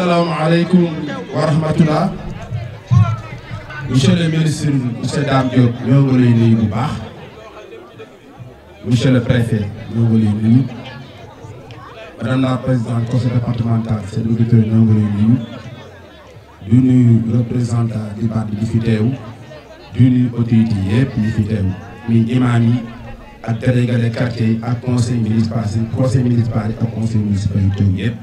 asalaamaaleykum wa rahmatullah. Monsieur le ministre monsieur Dame Diop ñoo ngi lay nuyu bu baax. Monsieur le préfet ñoo ngi lay nuyu. Madame la présidente conseil départemental seen auditeur ñoo ngi lay nuyu. du nuyu représentant du parti bi fi teew. du nuyu autorité yëpp yi fi teew. muy imam yi ak délégué de quartier ak conseil municipal ak conseil municipal yi teew yëpp.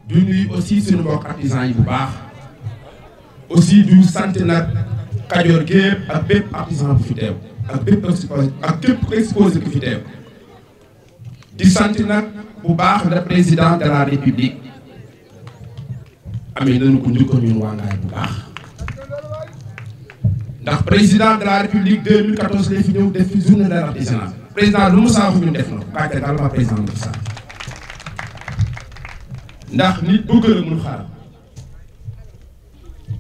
du nuyu aussi suñu mbokk artisans yi bu baax. aussi du sant nag Kajoor gépp ak bépp artisan bu fi teew ak bépp exposé bu fi teew. di sant nag bu baax le président de la république amee nañu ko njëkkoon ñun waa Ngaye bu baax ndax président de la république 2014 lay fi ñëw def fi journée de l'artisanat président lu mu saaxu ñun def na ko kàcce daal ma président Macky Sall ndax nit bëgg la mun xaar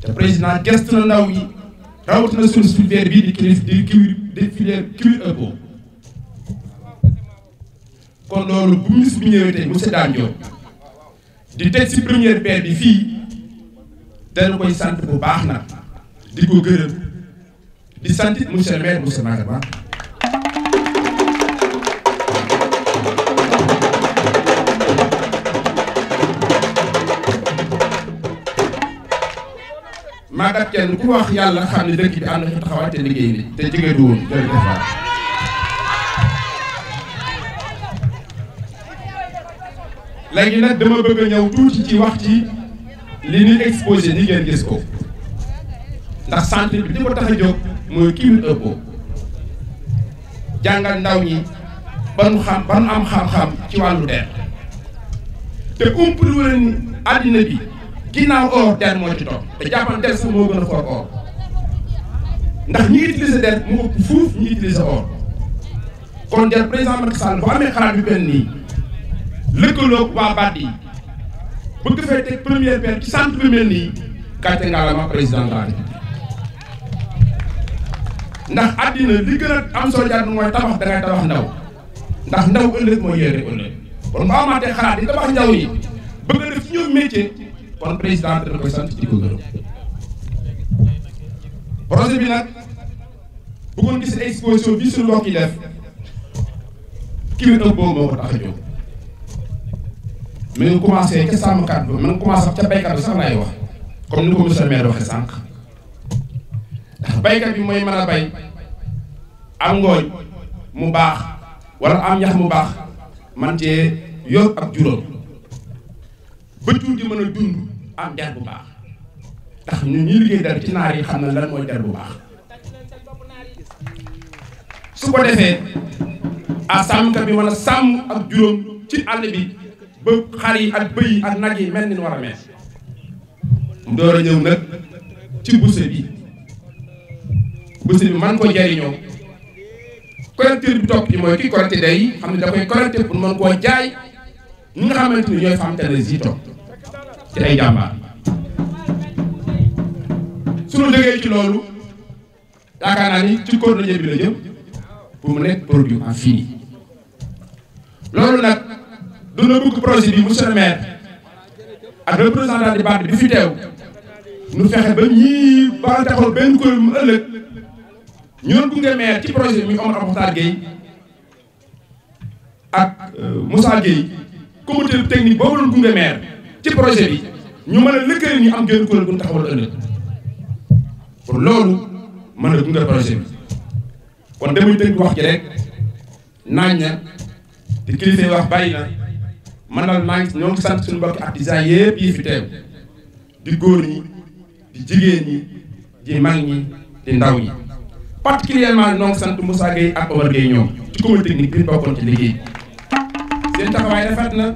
te président gestu na ndaw yi rawatina suñu filière bii di filière cuir et peau kon loolu bu ministre bi ñëwee tey monsieur Dame Diop di teg ci première pierre bi fii dana koy sant bu baax nag di ko gërëm di sant monsieur le maire monsieur Maguette Ba Maguette kenn ku wax yàlla xam ne dëkk bi am na ci taxawaay te liggéey ni te jege du woon jërëjëf. léegi nag dama bëgg a ñëw tuuti ci wax ci li ñuy exposé ni ngeen gis ko ndax santé bi li ko tax a jóg mooy cuir et peau jàngal ndaw ñi ba nu am xam-xam ci wàllu der te umpul wala ni àddina bi ginnaaw or der moo ci topp te jàppal der sax moo gën a fort or ndax ñi utiliser der mu ëpp fuuf ñi utiliser or kon der président Macky Sall bu amee xalaat bi benn nii lëkkaloog waa BAD yi bëgg fay teg première pierre ci centre bi mel nii gàcce ngaalama président de la République ndax àddina li gën a am solo jaar mooy tabax dangay tabax ndaw ndax ndaw ëllëg mooy yore ëllëg kon bu amaatee xalaat yi tabax ndaw yi bëgg a def ci ñoom métier kon président dana koy sant di ko gërëm projet bi nag bëggoon gis exposition bi suñu mbokk yi def cuir et peau moo ko tax a jóg mi ngi commencé ca sàmmkat ba mi ngi commencé ca baykat bi sax laay wax comme ni ko monsieur le maire waxee sànq ndax baykat bi mooy mën a bay am ngooñ mu baax wala am ñax mu baax man cee yor ak juróom ba jur gi mën a dund am der bu baax ndax ñun ñuy liggéey der ci naar yi xam na lan mooy der bu baax su ko defee a sàmmkat bi mën a sàmm ak juróom ci àll bi ba xar yi ak bëy yi ak nag yi mel ni war a mel mu door a ñëw nag ci bourse bi man ko jariñoo collecteur bi topp ci mooy ki collecté day xam ne da koy collecté pour mën koo jaay ñi nga xamante ni ñooy femme tene yi topp ci ay jàmbaar suñu jógee ci loolu yaakaar naa ni ci coordonnateur bi la jëm pour mu nekk produit en fini loolu nag duna bëgg projet bi monsieur le maire ak représentant di BAD bi fi teew nu fexe ba ñii ba taxawal benn kuréel mu ëllëg ñoon gunge maire ci projet bi muy Omar Mokhtar Gueye ak Moussa Gueye comité technique boobu doon gunge maire ci projet bi ñu mën a lëkkale ñu am genn kuréel gu ñu taxawal ëllëg pour loolu mën a gunge projet bi kon damay tënk wax ji rek naañ na te kilifa yi wax bàyyi na man daal maa ngi ñoo ngi sant suñu mbokki artisans yëpp yi fi teew di góor ñi di jigéen ñi di mag ñi di ndaw ñi particulièrement ñoo ngi sant Moussa Gueye ak Omar Gueye ñoom ci comité technique bi bokkoon ci liggéey seen taxawaay rafet na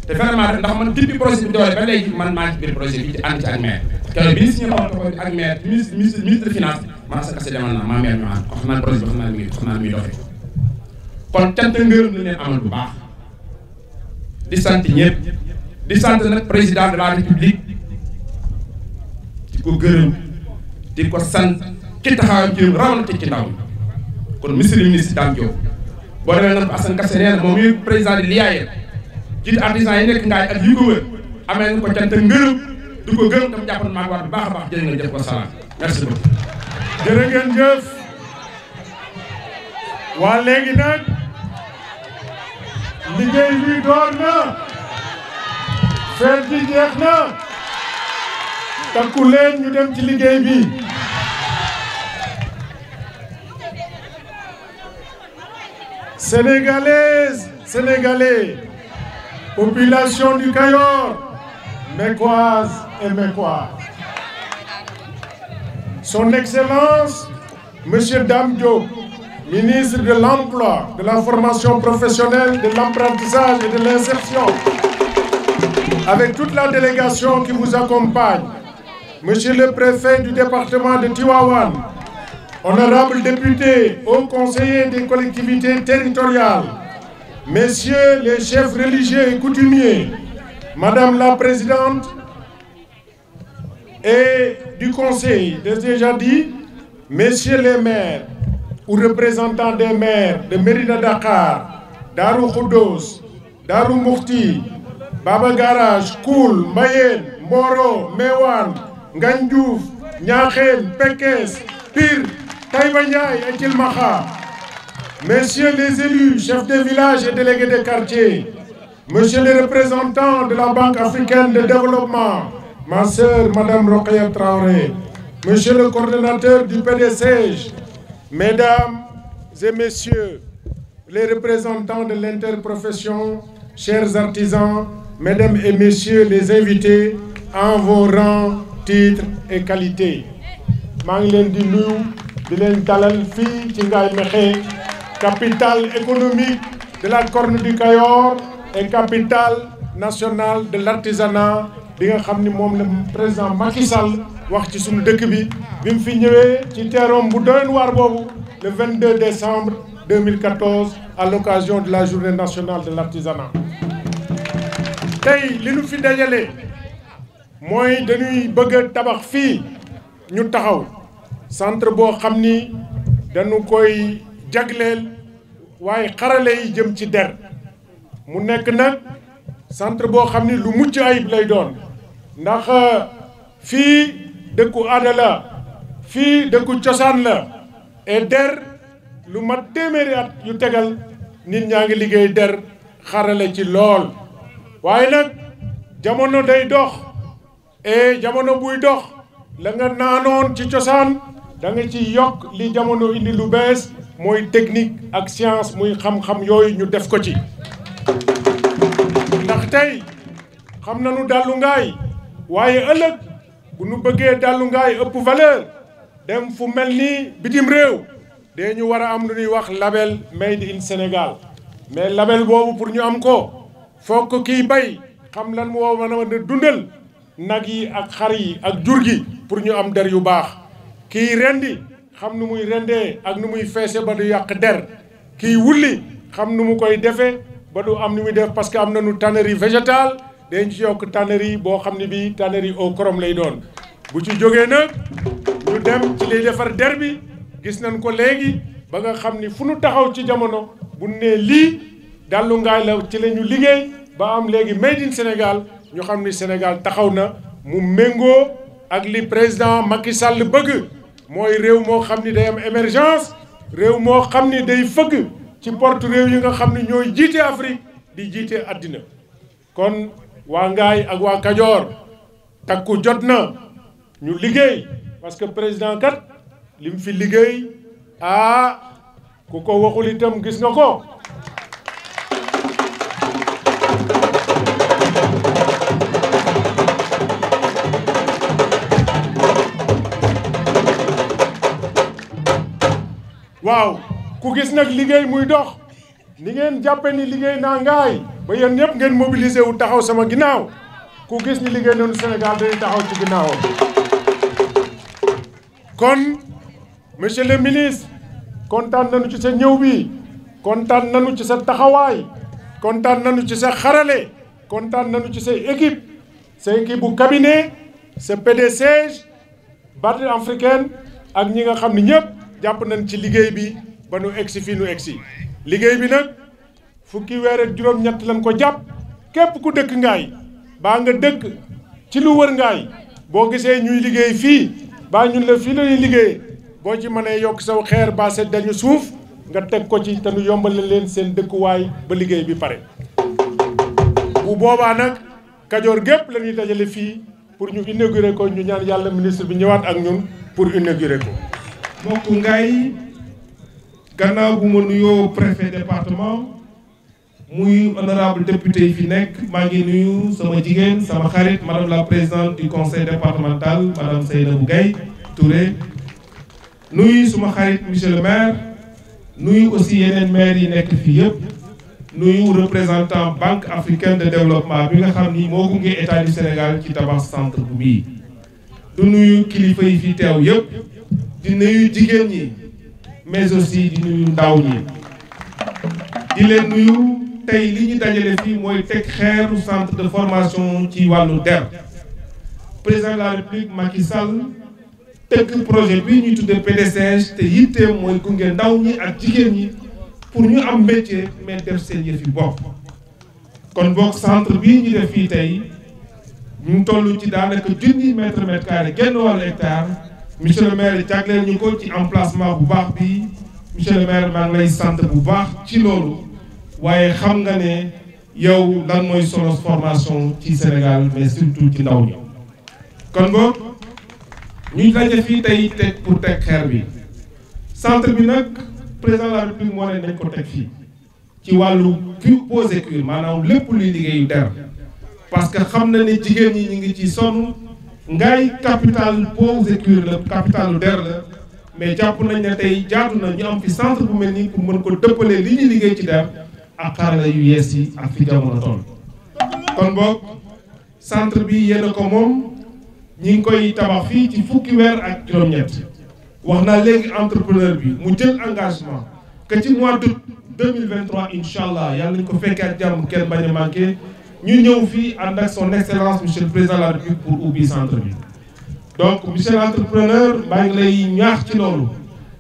te vraiment ndax man depuis projet bi doole ba léegi man maa ngi ci biir projet bi ci ànd ci ak maire keroog bi ñu signé protocole bi ak maire ministre de finance man sa kase demal naa maa maire ñu ànd wax naa projet bi xam naa mi ngi doxee kon cant ngërëm la leen amal bu baax di sant ñëpp di sant nag président de la république di ko gërëm di ko sant ci taxawaayam ci rawatina ci ndaw kon monsieur le ministre Dame Diop boo demee nag Assane Kassé nee na moom muy président di liaye jiite artisan yi nekk Ngaye ak yu ko wër amee nañ ko cant ngërëm di ko gërëm tam jàppal maa ngi wax bu baax a baax jërë ngeen jëf wa salaam merci beaucoup. jërë ngeen jëf waa léegi nag liggéey bi door na feet bi jeex na takku leen ñu dem ci liggéey bi. Sénégalaises, Sénégalais, population du Kayor, Mécoises et Mécois. Son Excellence, Monsieur Dame Diop, ministre de l'Emploi, de la formation professionnelle, de l'apprentissage et de l'insertion, avec toute la délégation qui vous accompagne, Monsieur le préfet du département de Tivaouane, honorables députés, hauts conseillers des collectivités territoriales, messieurs les chefs religieux et coutumiers, madame la présidente et du conseil, déjà dit, messieurs les maires ou représentants des maires de Mérina Dakhar, Darou Khoudoss, Darou Mokhti, Baba Garage, Koul, Mbayeen, Mboro, Mewane, Ngandiouf, Niakhène, Pekes, Pire, Taïba Ndiaye et Kilmaha, messieurs les élus, chefs de village et délégués de quartier, monsieur les représentants de la Banque africaine de développement, ma sœur Madame Rokhaya Traoré, monsieur le coordonnateur du PDCG, mesdames et messieurs les représentants de l'interprofession, chers artisans, mesdames et messieurs les invités en vos rangs, titres et qualités. maa ngi leen di nuyu di leen dalal fii ci Ngaye Mékhé, capitale économique de la Corne du Cayor et capitale nationale de l'artisanat bi nga xam ni moom la président Macky Sall wax ci suñu dëkk bi mu fi ñëwee ci teeroom bu doy waar boobu le 22 décembre 2014 à l'occasion de la journée nationale de l'artisanat. tey li ñu fi dajale mooy dañuy bëgg a tabax fii ñu taxaw centre boo xam ni dañu koy jagleel waaye xarale yi jëm ci der mu nekk nag centre boo xam ni lu mucc ayib lay doon ndax fii dëkku aada la fii dëkku cosaan la et der lu mat téeméeri at yu tegal nit ñaa ngi liggéey der xarale ci lool waaye nag jamono day dox et jamono buy dox la nga naanoon ci cosaan da nga ci yokk li jamono indi lu bees mooy technique ak science muy xam-xam yooyu ñu def ko ci ndax tey xam nañu Dallu Ngaye waaye ëllëg bu ñu bëggee Dallu Ngaye ëpp valeur dem fu mel ni bitim réew dañu war a am lu ñuy wax label made in Sénégal mais label boobu pour ñu am ko fokk kiy bay xam lan moo mën a dundal nag yi ak xar yi ak jur gi pour ñu am der yu baax kiy rendi xam nu muy rendee ak nu muy feese ba du yàq der kiy wulli xam nu mu koy defee ba du am nu muy def parce que am nañu tannerie végétale dañ ci yokk tannerie boo xam ne bii tannerie au chrome lay doon bu ci jógee nag ñu dem ci liy defar der bi gis nañ ko léegi ba nga xam ni fu nu taxaw ci jamono bu nee lii Dallu Ngaye la ci la ñu liggéey ba am léegi made in Sénégal ñu xam ni Sénégal taxaw na mu méngoo ak li président Macky Sall bëgg mooy réew moo xam ni day am émergence réew moo xam ni day fëgg ci porte réew yi nga xam ni ñooy jiite Afrique di jiite àddina kon waa Ngaye ak waa Kajoor takku jot na ñu liggéey parce que président kat li mu fi liggéey ku ko waxul itam gis nga ko waaw ku gis nag liggéey muy dox ni ngeen jàppe ni liggéey naa Ngaye ba yéen ñëpp ngeen mobilisé wu taxaw sama ginnaaw ku gis ni liggéey nañu Sénégal dañuy taxaw ci ginnaawam kon monsieur le ministre kontaan nañu ci sa ñëw bi kontaan nañu ci sa taxawaay kontaan nañu ci sa xarale kontaan nañu ci sa équipe bu cabinet sa PDCG Banque africaine ak ñi nga xam ne ñëpp jàpp nañ ci liggéey bi ba nu egsi fii nu egsi liggéey bi nag fukki weer ak juróom-ñett lañ ko jàpp képp ku dëkk Ngaye baa nga dëkk ci lu wër ngaay boo gisee ñuy liggéey fii baa ñun la fii la ñuy liggéey boo ci mënee yokk saw xeer baa set dañu suuf nga teg ko ci te nu yombal leen seen dëkkuwaay ba liggéey bi pare bu boobaa nag Kajoor gépp la ñuy dajale fii pour ñu inaugurer ko ñu ñaan yàlla ministre bi ñëwaat ak ñun pour inaugurer ko. mbokk Ngaye gannaaw bu ma nuyoo préfet département muy honorable député yi fi nekk maa ngi nuyu sama jigéen sama xarit madame la présidente du conseil départemental madame Seynabou Gaye Touré nuyu suma xarit monsieur le maire nuyu aussi yeneen maire yi nekk fii yëpp nuyu représentant banque africaine de développement bi nga xam ni moo gunge état du Sénégal ci tabax centre bu bii du nuyu kilifa yi fi teew yëpp di nuyu jigéen ñi mais aussi di nuyu ndaw ñi di leen nuyu tey li ñu dajale fii mooy teg xeeru centre de formation ci wàllu der président de la république Macky Sall tëgg projet bi ñuy tuddee PDCG te yitteem mooy gunge ndaw ñi ak jigéen ñi pour ñu am métier mais def seen yëfi bopp kon boog centre bii ñu def fii tey ñu toll ci daanaka 1000 mètre carré genn wàllu hectare monsieur le maire jagleel ñu ko ci emplacement bu baax bi monsieur le maire maa ngi lay sant bu baax ci loolu waaye xam nga ne yow lan mooy solo formation ci Sénégal mais surtout ci ndaw ñi kon boog ñu daje fii tey teg pour teg xeer bi centre bi nag président de la république moo ne nañ ko teg fii ci wàllu posé cuir maanaam lépp luy liggéeyu der parce que xam na ne jigéen ñi ñu ngi ci sonn Ngaye capital posé cuir la capitalu der la mais jàpp nañ ne tey jaatu na ñu am fi centre bu mel nii pour mën ko dëppalee li ñuy liggéey ci der ak xarala yu yees yi ak fi jamono toll kon boog centre bi yéen a ko moom ñi ngi koy tabax fii ci fukki weer ak juróom-ñett wax naa léegi entrepreneur bi mu jël engagement que ci mois d'août 2023 incha allah yàlla nañu ko fekkee ak jàmm kenn bañ a manqué ñu ñëw fii ànd ak son excellence monsieur le président de la république pour ubbi centre bi. donc monsieur l'entrepreneur maa ngi lay ñaax ci loolu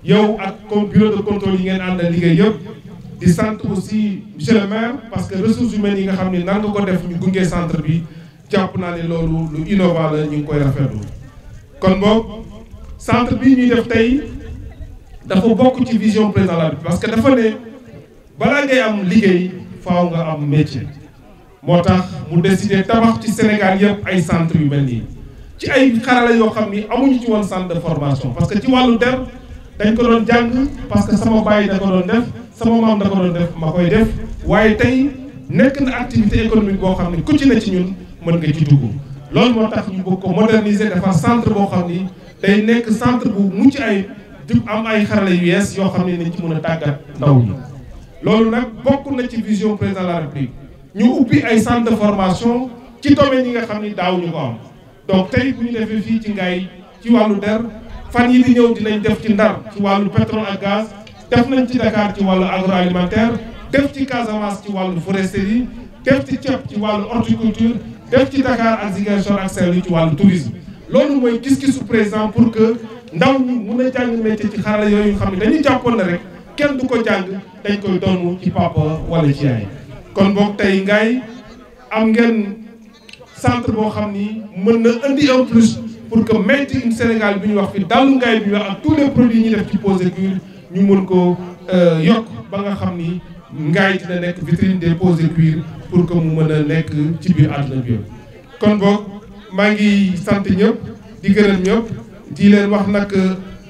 yow ak comme bureau de contrôle yi ngeen àndal liggéey yëpp di sant aussi monsieur le maire parce que ressources humaines yi nga xam ne nan nga ko def ñu gunge centre bi jàpp naa ne loolu lu innovant la ñu ngi koy rafetlu kon boog. centre bii ñuy def tey dafa bokk ci vision président de la République parce que dafa ne balaa ngay am liggéey faaw nga am métier moo tax mu décidé tabax ci Sénégal yëpp ay centre yu mel nii ci ay xarala yoo xam ni amuñu ci woon centre de formation parce que ci wàllu der dañ ko doon jàng parce que sama baay da ko doon def sama maam da ko doon def ma koy def waaye tey nekk na activité économique boo xam ni ku ci ne ci ñun mën nga ci dugg loolu moo tax ñu bëgg ko moderniser defar centre boo xam ni day nekk centre bu mucc ay di am ay xarala yu yees yoo xam ne nañ ci mën a tàggat ndaw ñi loolu nag bokk na ci vision président de la république ñu ubbi ay centre de formation ci domaine yi nga xam ni daaw ñu ko am donc tey bu ñu defee fii ci Ngaye ci wàllu der fan yi di ñëw dinañ def ci Ndar ci wàllu pétrole ak gaz def nañ ci Dakar ci wàllu agroalimentaire def ci Casamance ci wàllu foresterie def ci ceeb ci wàllu horticulture def ci Dakar ak Ziguinchor ak Saint-Louis ci wàllu tourisme loolu mooy gis-gisu président pour que ndaw ñi mun a jàng métier ci xarala yooyu xam ne dañuy jàppoon na rek kenn du ko jàng dañ koy doon ci papa wala ci yaay kon boog tey Ngaye am ngeen centre boo xam ni mën na indi un plus pour que made in Sénégal bi ñu wax fi dallu Ngaye bi ñu wax ak tous les produits yi ñuy def ci posé cuir ñu mun ko yokk ba nga xam ni Ngaye dina nekk vitrine des posé cuir pour que mu mën a nekk ci biir àdduna bi kon boog maa ngi sant ñëpp di gërëm ñëpp di leen wax nag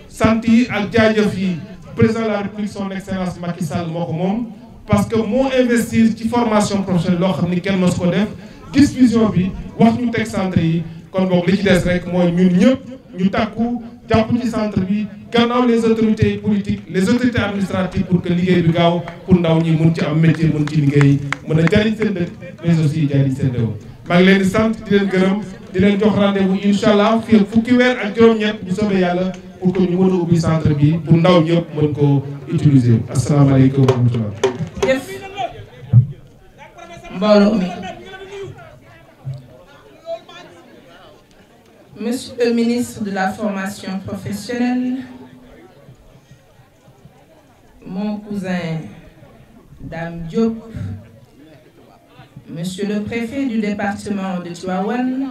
sant yi ak jaajëf yi président de la république son excellence Macky Sall moo ko moom parce que moo investir ci formation professionnelle loo xam ni kenn mos ko def gis vision bi wax ñu teg centre yi kon boog li ci des rek mooy ñun ñëpp ñu takku jàpp ci centre bi gannaaw les autorités politiques les autorités administratives pour que liggéey bi gaaw pour ndaw ñi mun ci am métier mun ci liggéey mën a jariñ seen dëkk mais aussi jariñ seen réew maa ngi leen di sant di leen gërëm di leen jox rendez-vous incha allah fii fukki weer ak juróom-ñett bu soobee yàlla pour que ñu mën a ubbi centre bi pour ndaw ñëpp mën ko utiliser asalaamaaleykum wa rahmatulah. jëf mbooloo mi Monsieur le ministre de la formation professionnelle, mon cousin Dame Diop, Monsieur le préfet du département de Tivaouane,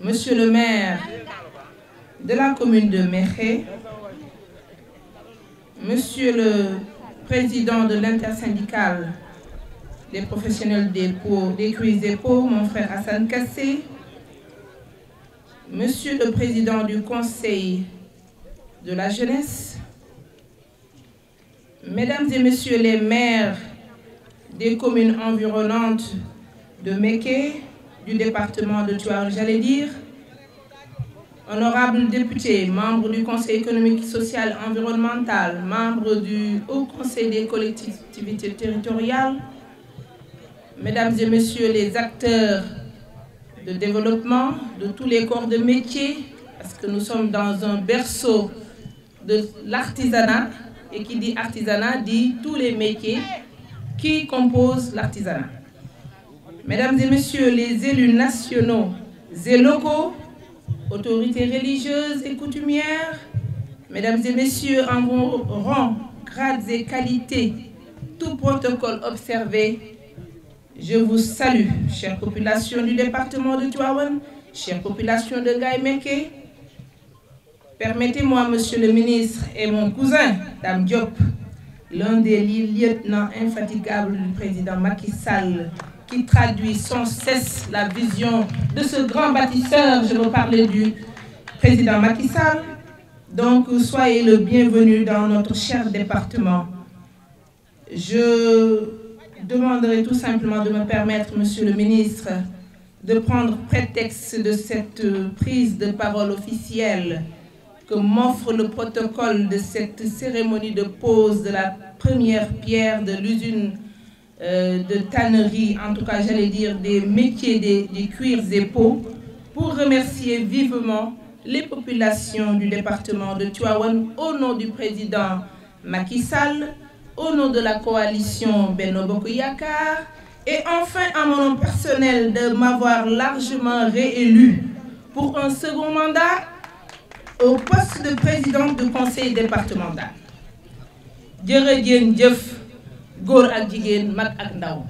Monsieur le maire de la commune de Mékhé, Monsieur le président de l'intersyndicale des professionnels des cuisses et peaux, mon frère Hassan Kassé, Monsieur le président du conseil de la jeunesse, Mesdames et Messieurs les maires des communes environnantes de Mékhé, du département de Tivaouane, j'allais dire, honorables députés, membres du Conseil économique, social, environnemental, membres du Haut Conseil des collectivités territoriales, Mesdames et Messieurs les acteurs de développement de tous les corps de métier, parce que nous sommes dans un berceau de l'artisanat, et qui dit artisanat dit tous les métiers qui composent l'artisanat. Mesdames et Messieurs les élus nationaux et locaux, autorités religieuses et coutumières, Mesdames et Messieurs en vos rangs, grades et qualités, tout protocole observé, je vous salue, chère population du département de Tivaouane, chère population de Ngaye-Mékhé. Permettez-moi, Monsieur le ministre et mon cousin, Dame Diop, l'un des lieutenants infatigables du président Macky Sall, qui traduit sans cesse la vision de ce grand bâtisseur, je veux parler du président Macky Sall. Donc, soyez le bienvenu dans notre cher département. Je demanderai tout simplement de me permettre, Monsieur le ministre, de prendre prétexte de cette prise de parole officielle que m'offre le protocole de cette cérémonie de pose de la première pierre de l'usine de tannerie, en tout cas j'allais dire des métiers des cuirs et peaux, pour remercier vivement les populations du département de Tivaouane au nom du président Macky Sall, au nom de la coalition Benno Bokk Yakaar, et enfin à mon nom personnel de m'avoir largement réélu pour un second mandat au poste de présidente du conseil départemental. Jërëjëf jëf góor ak jigéen mag ak ndaw.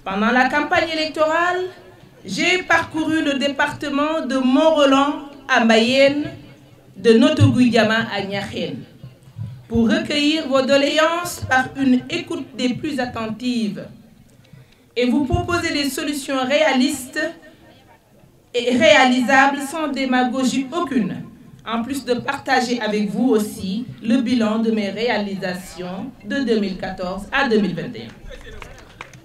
Pendant la campagne électorale, j'ai parcouru le département de Mont-Roland à Mbayène, de Notto-Gouye-Diama à Niakhène, pour recueillir vos doléances par une écoute des plus attentives et vous proposer des solutions réalistes et réalisables sans démagogie aucune, en plus de partager avec vous aussi le bilan de mes réalisations de 2014 à 2021.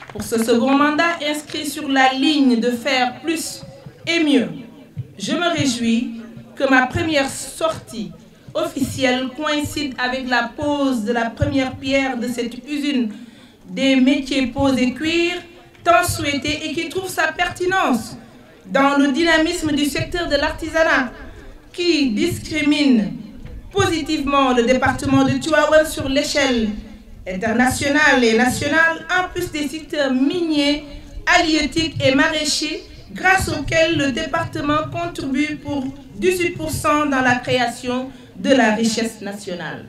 Pour ce second mandat inscrit sur la ligne de faire plus et mieux, je me réjouis que ma première sortie officielle coïncide avec la pose de la première pierre de cette usine des métiers peaux et cuir, tant souhaitée et qui trouve sa pertinence dans le dynamisme du secteur de l'artisanat, qui discrimine positivement le département de Tivaouane sur l'échelle internationale et nationale, en plus des secteurs miniers, halieutiques et maraîchers, grâce auxquels le département contribue pour 18% dans la création de la richesse nationale.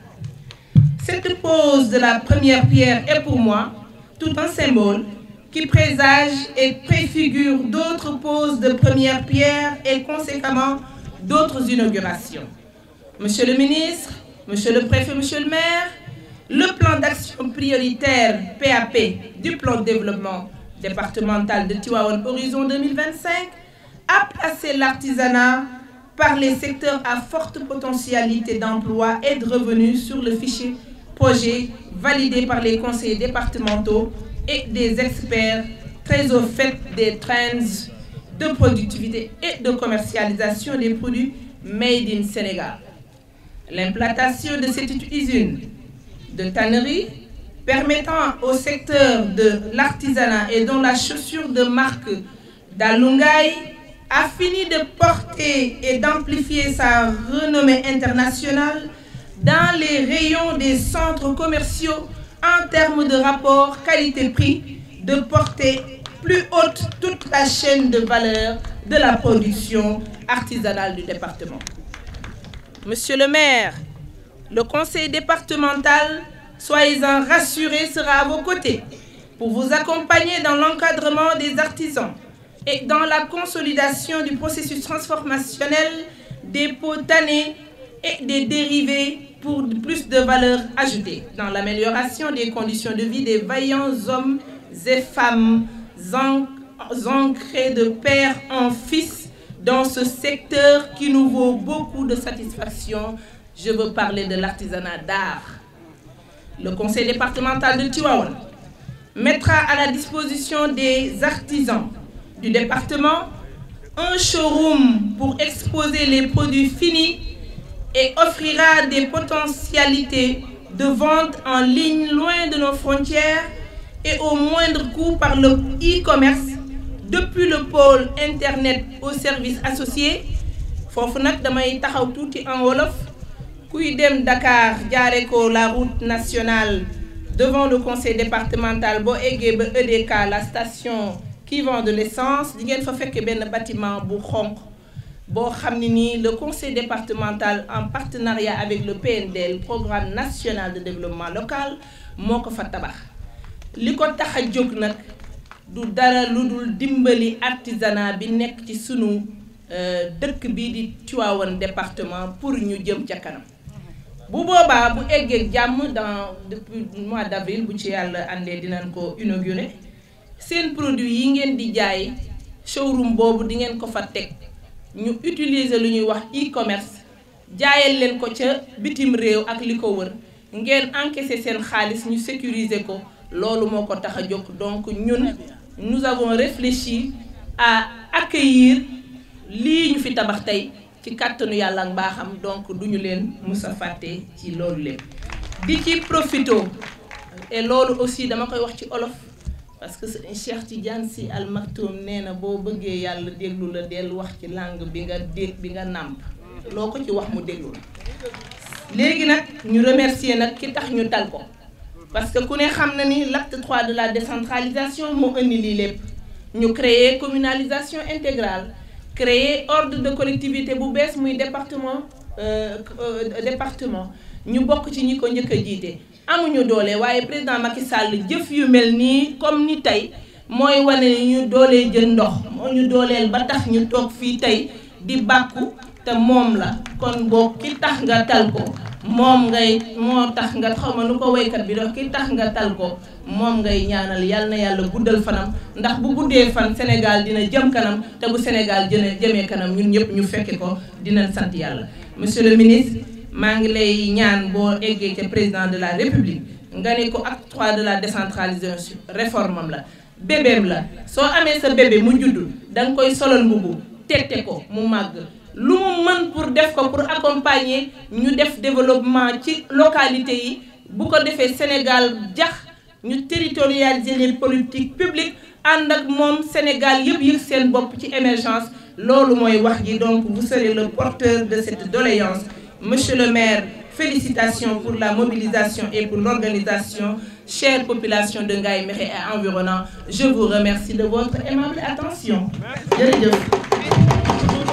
Cette pose de la première pierre est pour moi tout un symbole qui présage et préfigure d'autres poses de première pierre et conséquemment d'autres inaugurations. Monsieur le ministre, monsieur le préfet, monsieur le maire, le plan d'action prioritaire PAP du plan de développement départemental de Tivaouane Horizon 2025 a placé l'artisanat par les secteurs à forte potentialité d'emploi et de revenus sur le fichier projet validé par les conseils départementaux et des experts très au fait des trends de productivité et de commercialisation des produits made in Sénégal. L'implantation de cette usine de tannerie permettant au secteur de l'artisanat et dont la chaussure de marque Dalungaï a fini de porter et d'amplifier sa renommée internationale dans les rayons des centres commerciaux en termes de rapport qualité-prix, de porter plus haute toute la chaîne de valeur de la production artisanale du département. Monsieur le maire, le conseil départemental, soyez-en rassurés, sera à vos côtés pour vous accompagner dans l'encadrement des artisans et dans la consolidation du processus transformationnel des pots tannés et des dérivés pour plus de valeur ajoutée, dans l'amélioration des conditions de vie des vaillants hommes et femmes ancrés de père en fils dans ce secteur qui nous vaut beaucoup de satisfaction. Je veux parler de l'artisanat d'art. Le conseil départemental de Tivaouane mettra à la disposition des artisans du département un showroom pour exposer les produits finis et offrira des potentialités de vente en ligne loin de nos frontières et au moindre coût par le e-commerce depuis le pôle internet aux services associés. Foofu nag damay taxaw tuuti en wolof kuy dem Dakar jaare ko la route nationale devant le conseil départemental boo eggee ba EDK la station qui vend de l'essence di ngeen fa fekk benn bâtiment bu xonq boo xam ne nii le conseil départemental en partenariat avec le PNDL programme national de développement local moo ko fa tabax. li ko tax a jóg nag du dara lu dul dimbali artisanat bi nekk ci sunu dëkk bii di Tivaouane département pour ñu jëm ca kanam. bu boobaa bu eggee jàmm depuis mois d'avril bu ci yàlla àndee dinañ ko inaugurer seen produit yi ngeen di jaay showroom boobu di ngeen ko fa teg ñu utiliser lu ñuy wax e-commerce jaayal leen ko ca bitim réew ak li ko wër ngeen encaisser seen xaalis ñu sécuriser ko loolu moo ko tax a jóg. donc ñun nous avons réfléchi à accueillir lii ñu fi tabax tey ci kàttanu yàlla ak mbaaxam donc duñu leen mus a fàtte ci loolu lépp di ci profito et loolu aussi dama koy wax ci olof parce que Cheikh Tidiane Sy Al Maktoum nee na boo bëggee yàlla déglu la del wax ci langue bi nga dégg bi nga nàmp loo ko ci wax mu déglu la. léegi nag ñu remercier nag ki tax ñu tal ko parce que ku ne xam na ni l'acte 3 de la décentralisation moo indi lii lépp ñu créer communalisation intégrale créer ordre de collectivité bu bees muy département ñu bokk ci ñi ko njëkk a jiite amuñu doole waaye président Macky Sall jëf yu mel nii comme ni tey mooy wane ni ñu doolee jën ndox moo ñu dooleel ba tax ñu toog fii tey di bàkku te moom la kon boo ki tax nga tal ko moom ngay moo tax nga xawma nu ko waykat bi dox ki tax nga tal ko moom ngay ñaanal yal na yàlla guddal fanam ndax bu guddee fan Sénégal dina jëm kanam te bu Sénégal jëmee kanam ñun ñëpp ñu fekke ko dinañ sant yàlla. Monsieur le ministre maa ngi lay ñaan boo eggee ca président de la République nga ne ko acte 3 de la décentralisation réforme am la bébéem la soo amee sa bébé mu juddu da nga koy solal mbubu tette ko mu màgg lu mu mën pour def ko pour accompagner ñu def développement ci localité yi bu ko defee Sénégal jax ñu territorialiser les politiques publiques ànd ak moom Sénégal yëpp yëg seen bopp ci émergence loolu mooy wax ji. donc vous serez le porteur de cette doléance. Monsieur le maire, félicitations pour la mobilisation et pour l'organisation. Chère population de Ngaye Mékhé et environnant, je vous remercie de votre aimable attention. Jërëjëf.